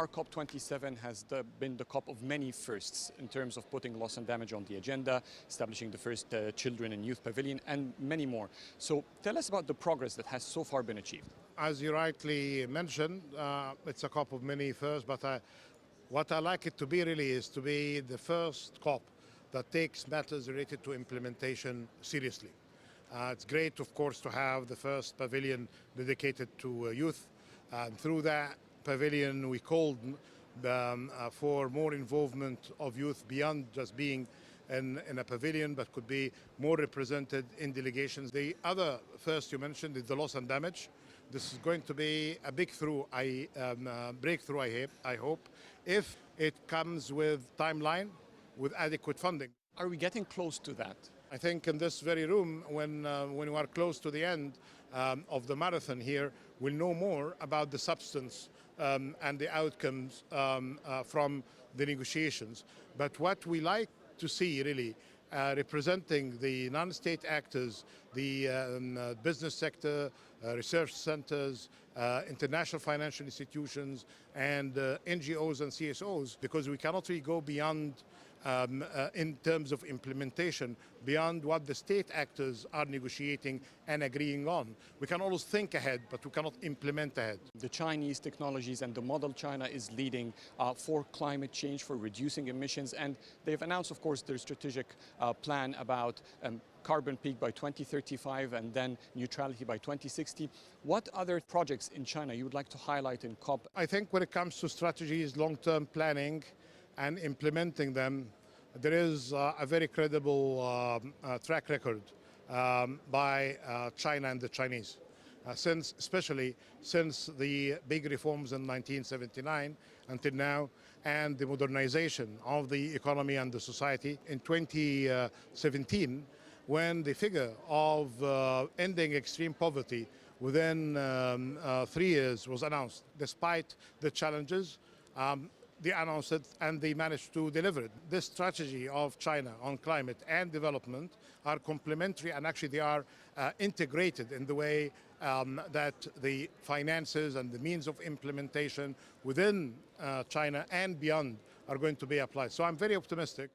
far, COP27 has been the COP of many firsts in terms of putting loss and damage on the agenda, establishing the first children and youth pavilion, and many more. So tell us about the progress that has so far been achieved. As you rightly mentioned, it's a COP of many firsts, but what I like it to be really is to be the first COP that takes matters related to implementation seriously. It's great, of course, to have the first pavilion dedicated to youth. And through that pavilion, we called for more involvement of youth beyond just being in a pavilion, but could be more represented in delegations. The other first you mentioned is the loss and damage. This is going to be a breakthrough, I hope, if it comes with timeline, with adequate funding. Are we getting close to that? I think in this very room, when we are close to the end of the marathon here, we'll know more about the substance and the outcomes from the negotiations. But what we like to see really representing the non-state actors, the business sector, research centers, international financial institutions, and NGOs and CSOs, because we cannot really go beyond in terms of implementation, beyond what the state actors are negotiating and agreeing on. We can always think ahead, but we cannot implement ahead. The Chinese technologies and the model China is leading for climate change, for reducing emissions, and they've announced, of course, their strategic plan about carbon peak by 2035 and then neutrality by 2060. What other projects in China you would like to highlight in COP? I think when it comes to strategies, long-term planning, and implementing them, there is a very credible track record by China and the Chinese, especially since the big reforms in 1979 until now, and the modernization of the economy and the society. In 2017, when the figure of ending extreme poverty within 3 years was announced, despite the challenges, they announced it and they managed to deliver it. This strategy of China on climate and development are complementary, and actually they are integrated in the way that the finances and the means of implementation within China and beyond are going to be applied. So I'm very optimistic.